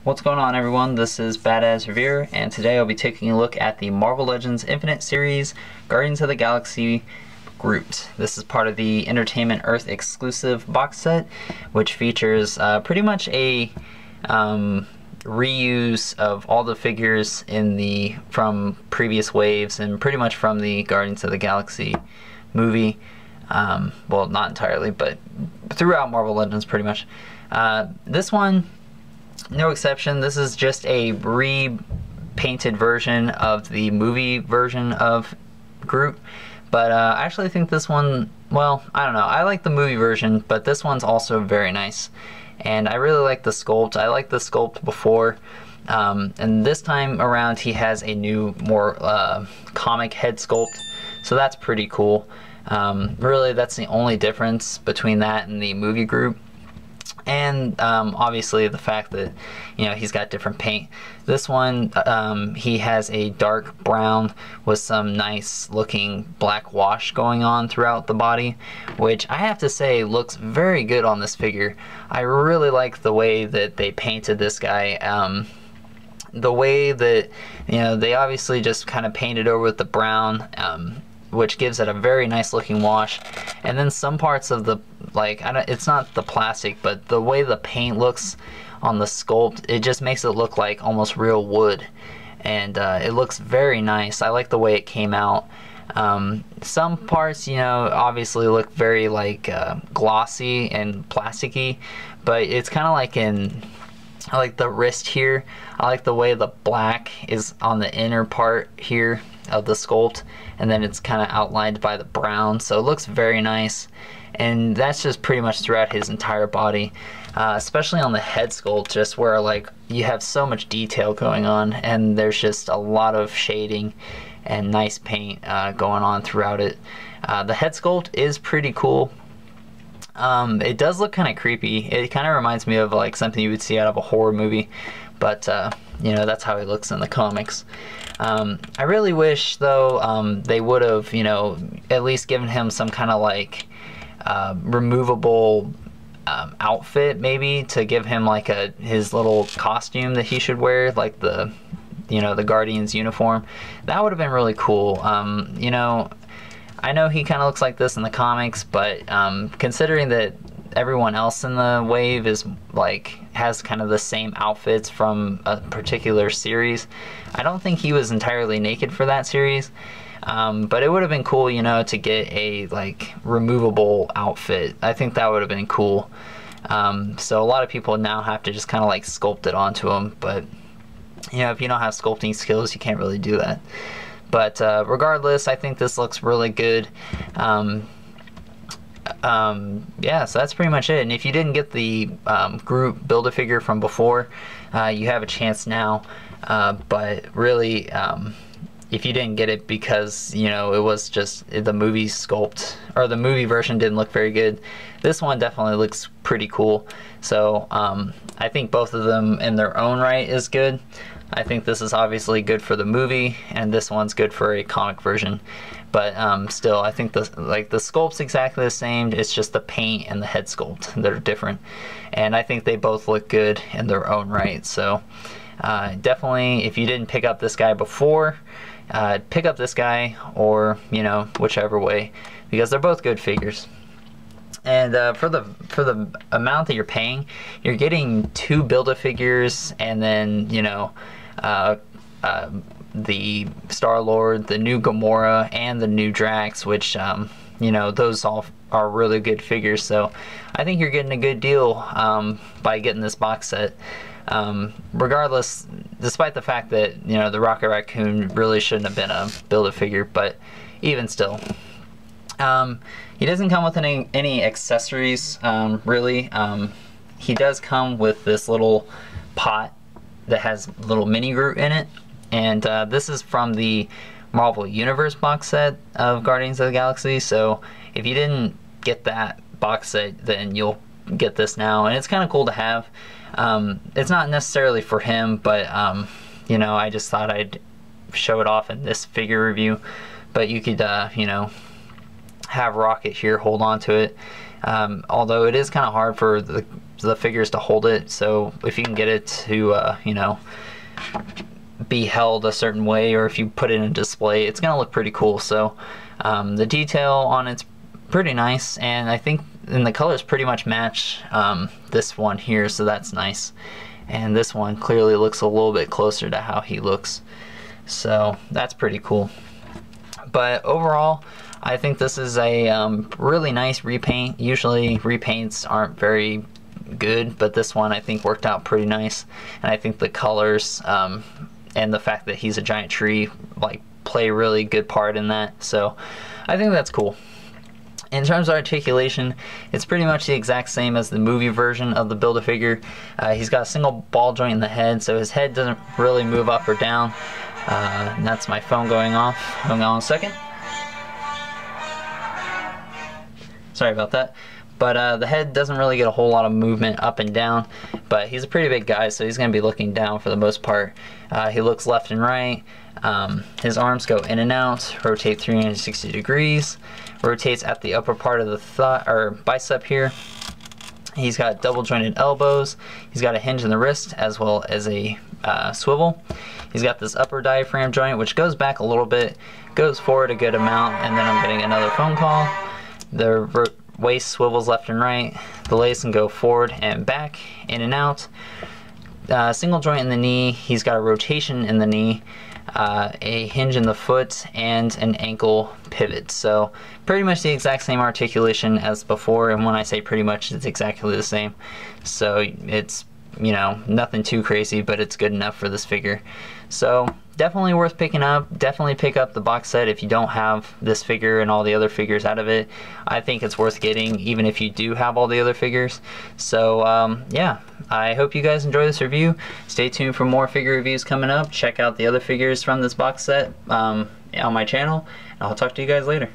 What's going on, everyone? This is Badass Revere, and today I'll be taking a look at the Marvel Legends Infinite Series Guardians of the Galaxy Groot. This is part of the Entertainment Earth exclusive box set, which features pretty much a reuse of all the figures from previous waves and pretty much from the Guardians of the Galaxy movie. Well, not entirely, but throughout Marvel Legends pretty much. This one, no exception. This is just a repainted version of the movie version of Groot. But I actually think this one, well, I don't know. I like the movie version, but this one's also very nice. And I really like the sculpt. I liked the sculpt before. And this time around, he has a new, more comic head sculpt. So that's pretty cool. Really, that's the only difference between that and the movie Groot. And obviously the fact that, you know, he's got different paint. This one, he has a dark brown with some nice looking black wash going on throughout the body, which I have to say looks very good on this figure. I really like the way that they painted this guy. The way that, you know, they obviously just kind of painted over with the brown, which gives it a very nice looking wash. And then some parts of the, like, it's not the plastic, but the way the paint looks on the sculpt, it just makes it look like almost real wood. And it looks very nice. I like the way it came out. Some parts, you know, obviously look very like glossy and plasticky, but it's kind of like I like the wrist here. I like the way the black is on the inner part here of the sculpt, and then it's kind of outlined by the brown, so it looks very nice. And that's just pretty much throughout his entire body, especially on the head sculpt, just where like you have so much detail going on, and there's just a lot of shading and nice paint going on throughout it. The head sculpt is pretty cool. It does look kind of creepy. It kind of reminds me of like something you would see out of a horror movie, but you know, that's how he looks in the comics. I really wish, though, they would have, you know, at least given him some kind of like removable outfit, maybe, to give him like his little costume that he should wear, like the, you know, the Guardians uniform. That would have been really cool. You know, I know he kind of looks like this in the comics, but considering that everyone else in the wave is like has kind of the same outfits from a particular series, I don't think he was entirely naked for that series. But it would have been cool, you know, to get a like removable outfit. I think that would have been cool. So a lot of people now have to just kind of like sculpt it onto him, but you know, if you don't have sculpting skills, you can't really do that. But regardless, I think this looks really good. Yeah, so that's pretty much it. And if you didn't get the Groot Build-A-Figure from before, you have a chance now. But really, if you didn't get it because, you know, it was just the movie sculpt, or the movie version didn't look very good, this one definitely looks pretty cool. So I think both of them in their own right is good. I think this is obviously good for the movie, and this one's good for a comic version. But still, I think the sculpt's exactly the same. It's just the paint and the head sculpt that are different, and I think they both look good in their own right. So definitely, if you didn't pick up this guy before, pick up this guy, or, you know, whichever way, because they're both good figures. And for the amount that you're paying, you're getting 2 Build-A-Figures, and then, you know, the Star-Lord, the new Gamora, and the new Drax, which, you know, those all are really good figures. So I think you're getting a good deal by getting this box set. Regardless, despite the fact that, you know, the Rocket Raccoon really shouldn't have been a Build-A-Figure, but even still. He doesn't come with any accessories, really. He does come with this little pot that has little mini Groot in it, and this is from the Marvel Universe box set of Guardians of the Galaxy. So if you didn't get that box set, then you'll get this now, and it's kind of cool to have. It's not necessarily for him, but you know, I just thought I'd show it off in this figure review. But you could, you know, have Rocket here hold on to it. Although it is kind of hard for the figures to hold it. So if you can get it to you know, be held a certain way, or if you put it in a display, it's gonna look pretty cool. So the detail on it's pretty nice, and I think the colors pretty much match this one here, so that's nice. And this one clearly looks a little bit closer to how he looks, so that's pretty cool. But overall, I think this is a really nice repaint. Usually repaints aren't very good, but this one I think worked out pretty nice, and I think the colors and the fact that he's a giant tree like play a really good part in that, so I think that's cool. In terms of articulation, it's pretty much the exact same as the movie version of the Build-A-Figure. He's got a single ball joint in the head, so his head doesn't really move up or down. And that's my phone going off. Hang on a second. Sorry about that. But the head doesn't really get a whole lot of movement up and down, but he's a pretty big guy, so he's going to be looking down for the most part. He looks left and right. His arms go in and out, rotate 360 degrees, rotates at the upper part of the thigh or bicep here. He's got double jointed elbows. He's got a hinge in the wrist as well as a swivel. He's got this upper diaphragm joint which goes back a little bit, goes forward a good amount, and then I'm getting another phone call. The waist swivels left and right. The legs can go forward and back, in and out. Single joint in the knee. He's got a rotation in the knee, a hinge in the foot, and an ankle pivot. So pretty much the exact same articulation as before, and when I say pretty much, it's exactly the same. So it's, you know, nothing too crazy, but it's good enough for this figure. So definitely worth picking up. Definitely pick up the box set if you don't have this figure and all the other figures out of it. I think it's worth getting even if you do have all the other figures. So yeah, I hope you guys enjoy this review. Stay tuned for more figure reviews coming up. Check out the other figures from this box set on my channel, and I'll talk to you guys later.